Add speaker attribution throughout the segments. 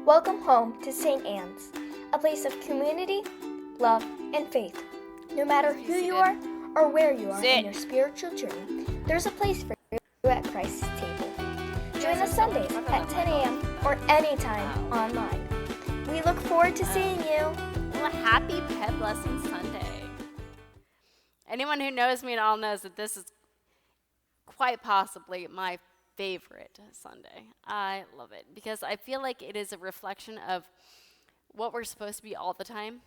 Speaker 1: Welcome home to St. Anne's, a place of community, love, and faith. No matter who you are or where you are in your spiritual journey, there's a place for you at Christ's table. Join us Sundays at 10 a.m. or anytime online. We look forward to seeing you.
Speaker 2: Well, happy Pet Blessing Sunday. Anyone who knows me at all knows that this is quite possibly my favorite Sunday. I love it because I feel like it is a reflection of what we're supposed to be all the time.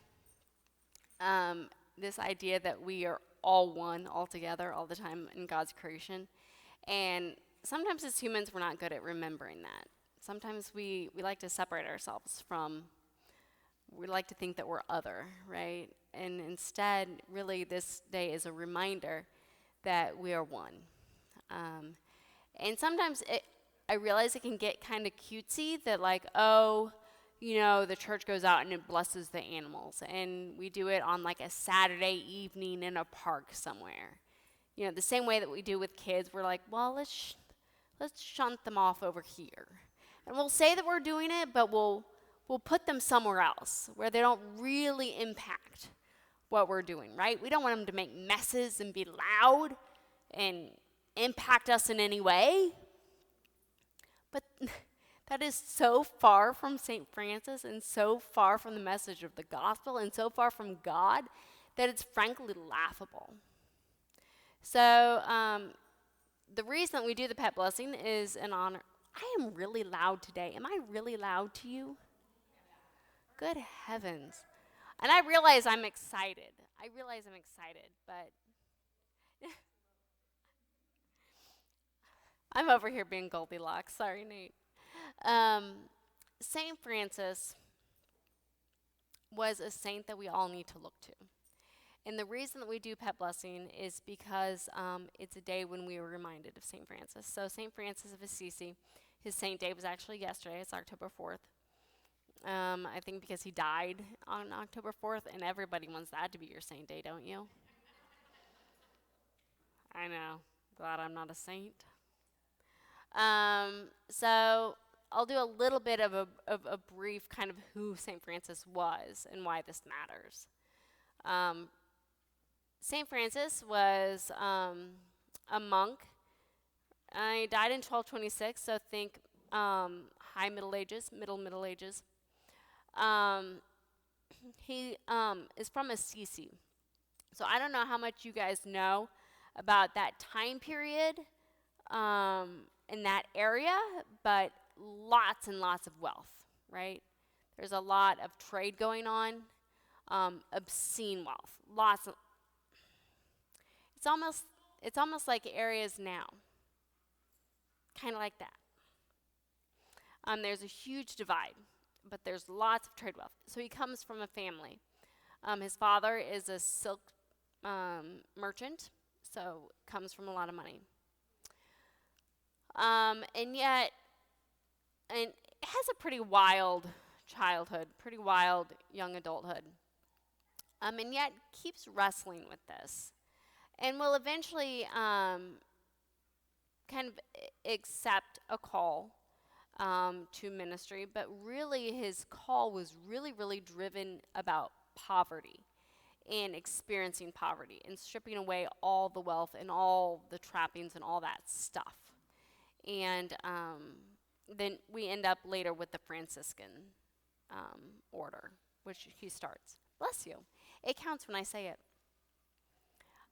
Speaker 2: This idea that we are all one, all together, all the time in God's creation. And sometimes as humans, we're not good at remembering that. Sometimes we like to separate ourselves from, we like to think that we're other, right? And instead, really, this day is a reminder that we are one. And sometimes I realize it can get kind of cutesy that like, oh, you know, the church goes out and it blesses the animals. And we do it on like a Saturday evening in a park somewhere. You know, the same way that we do with kids. We're like, well, let's shunt them off over here. And we'll say that we're doing it, but we'll put them somewhere else where they don't really impact what we're doing, right? We don't want them to make messes and be loud and impact us in any way. But that is so far from St. Francis and so far from the message of the gospel and so far from God that it's frankly laughable. So the reason that we do the pet blessing is in honor. I am really loud today. Am I really loud to you? Good heavens. And I realize I'm excited. But I'm over here being Goldilocks. Sorry, Nate. St. Francis was a saint that we all need to look to. And the reason that we do pet blessing is because it's a day when we are reminded of St. Francis. So St. Francis of Assisi, his saint day was actually yesterday. It's October 4th. I think because he died on October 4th, and everybody wants that to be your saint day, don't you? I know. Glad I'm not a saint. So I'll do a little bit of a brief kind of who St. Francis was and why this matters. St. Francis was a monk. He died in 1226, so think high Middle Ages, Middle Ages. He is from Assisi. So I don't know how much you guys know about that time period in that area, but lots and lots of wealth, right? There's a lot of trade going on, obscene wealth, lots of. It's almost like areas now, kind of like that. There's a huge divide, but there's lots of trade wealth. So he comes from a family. His father is a silk merchant, so comes from a lot of money. And it has a pretty wild childhood, pretty wild young adulthood. And yet keeps wrestling with this. And will eventually kind of accept a call to ministry, but really his call was really driven about poverty and experiencing poverty and stripping away all the wealth and all the trappings and all that stuff. And then we end up later with the Franciscan order, which he starts. Bless you. It counts when I say it.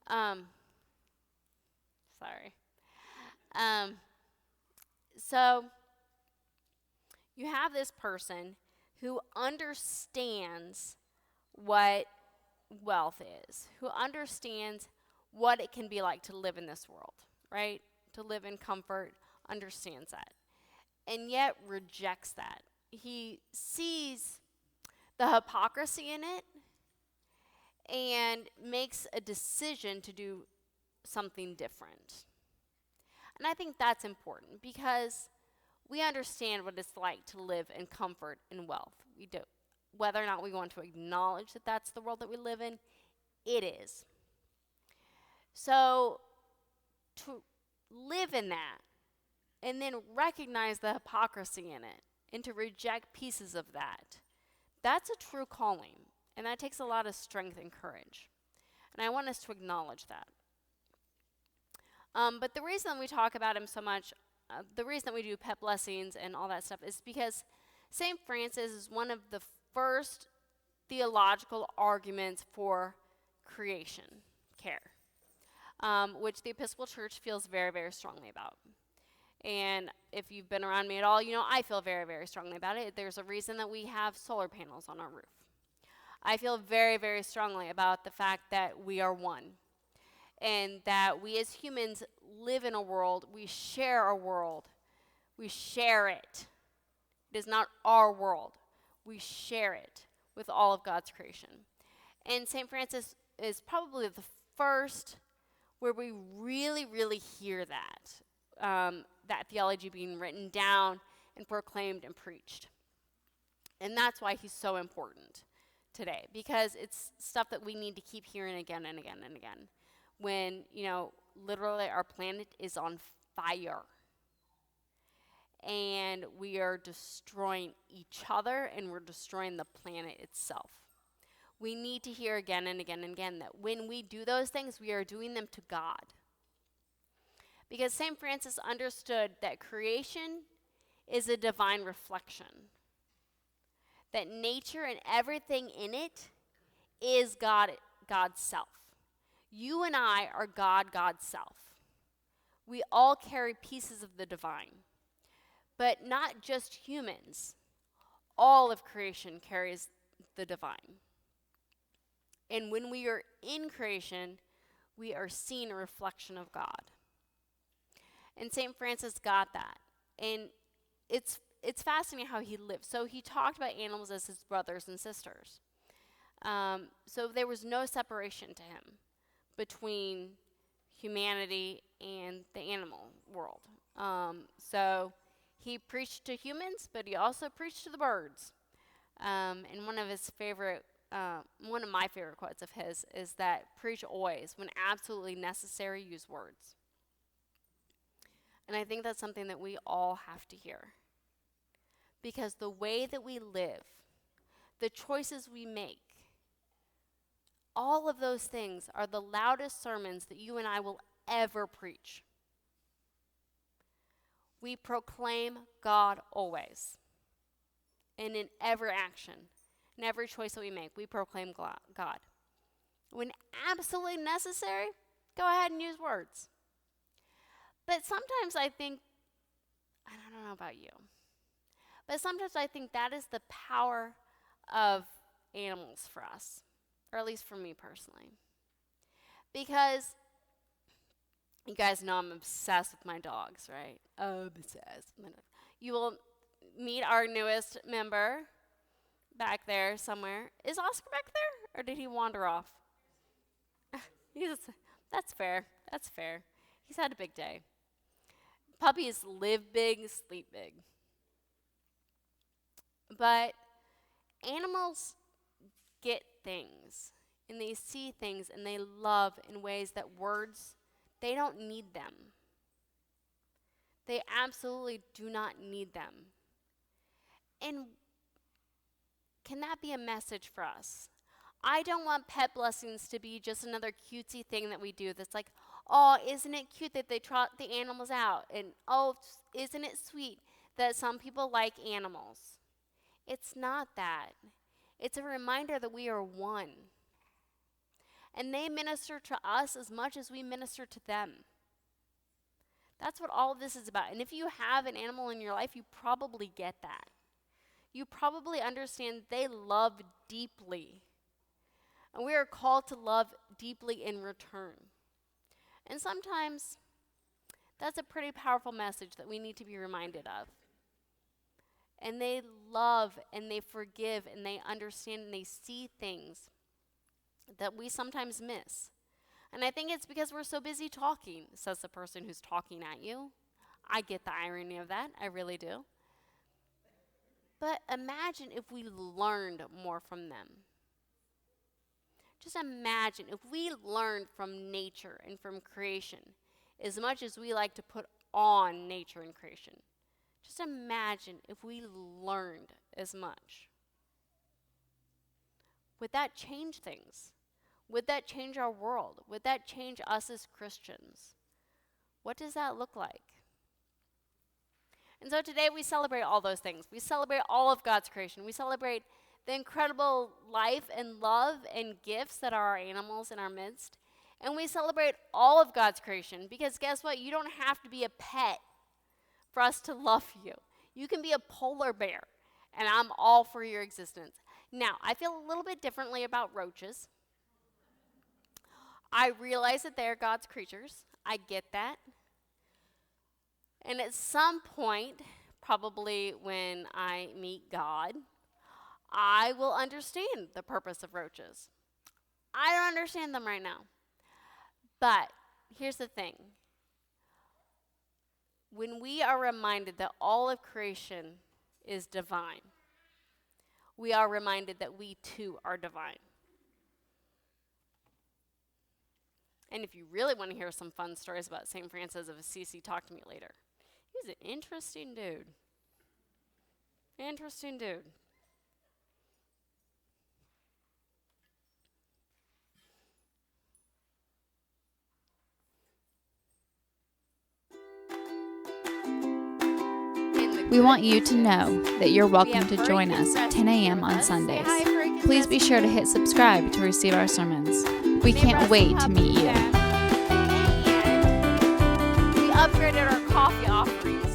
Speaker 2: Sorry. So you have this person who understands what wealth is, who understands what it can be like to live in this world, right? To live in comfort, understands that, and yet rejects that. He sees the hypocrisy in it and makes a decision to do something different. And I think that's important because we understand what it's like to live in comfort and wealth. We do. Whether or not we want to acknowledge that that's the world that we live in, it is. So to live in that and then recognize the hypocrisy in it and to reject pieces of that, that's a true calling. And that takes a lot of strength and courage. And I want us to acknowledge that. But the reason we talk about him so much, the reason that we do pet blessings and all that stuff is because St. Francis is one of the first theological arguments for creation care, which the Episcopal Church feels very, very strongly about. And if you've been around me at all, you know I feel very, very strongly about it. There's a reason that we have solar panels on our roof. I feel very, very strongly about the fact that we are one. And that we as humans live in a world, we share a world. We share it. It is not our world. We share it with all of God's creation. And St. Francis is probably the first where we really, really hear that, that theology being written down and proclaimed and preached. And that's why he's so important today, because it's stuff that we need to keep hearing again and again and again. When, you know, literally our planet is on fire. And we are destroying each other and we're destroying the planet itself. We need to hear again and again and again that when we do those things, we are doing them to God. Because St. Francis understood that creation is a divine reflection. That nature and everything in it is God's self. You and I are God's self. We all carry pieces of the divine. But not just humans. All of creation carries the divine. And when we are in creation, we are seeing a reflection of God. And St. Francis got that. And it's fascinating how he lived. So he talked about animals as his brothers and sisters. So there was no separation to him between humanity and the animal world. So he preached to humans, but he also preached to the birds. And one of my favorite quotes of his is that preach always, when absolutely necessary, use words. And I think that's something that we all have to hear. Because the way that we live, the choices we make, all of those things are the loudest sermons that you and I will ever preach. We proclaim God always. And in every action, in every choice that we make, we proclaim God. When absolutely necessary, go ahead and use words. But sometimes I think, I don't know about you, but sometimes I think that is the power of animals for us, or at least for me personally. Because you guys know I'm obsessed with my dogs, right? Obsessed. You will meet our newest member back there somewhere. Is Oscar back there, or did he wander off? That's fair. That's fair. He's had a big day. Puppies live big, sleep big. But animals get things, and they see things, and they love in ways that words, they don't need them. They absolutely do not need them. And can that be a message for us? I don't want pet blessings to be just another cutesy thing that we do that's like, oh, isn't it cute that they trot the animals out? And, oh, isn't it sweet that some people like animals? It's not that. It's a reminder that we are one. And they minister to us as much as we minister to them. That's what all of this is about. And if you have an animal in your life, you probably get that. You probably understand they love deeply. And we are called to love deeply in return. And sometimes that's a pretty powerful message that we need to be reminded of. And they love and they forgive and they understand and they see things that we sometimes miss. And I think it's because we're so busy talking, says the person who's talking at you. I get the irony of that. I really do. But imagine if we learned more from them. Just imagine if we learned from nature and from creation as much as we like to put on nature and creation. Just imagine if we learned as much. Would that change things? Would that change our world? Would that change us as Christians? What does that look like? And so today we celebrate all those things. We celebrate all of God's creation. We celebrate the incredible life and love and gifts that are our animals in our midst. And we celebrate all of God's creation because guess what? You don't have to be a pet for us to love you. You can be a polar bear, and I'm all for your existence. Now, I feel a little bit differently about roaches. I realize that they're God's creatures. I get that. And at some point, probably when I meet God, I will understand the purpose of roaches. I don't understand them right now. But here's the thing. When we are reminded that all of creation is divine, we are reminded that we too are divine. And if you really want to hear some fun stories about St. Francis of Assisi, talk to me later. He's an interesting dude. Interesting dude.
Speaker 3: We want you to know that you're welcome to join us at 10 a.m. on Sundays. Please be sure to hit subscribe to receive our sermons. We can't wait to meet you.
Speaker 2: And we upgraded our coffee offerings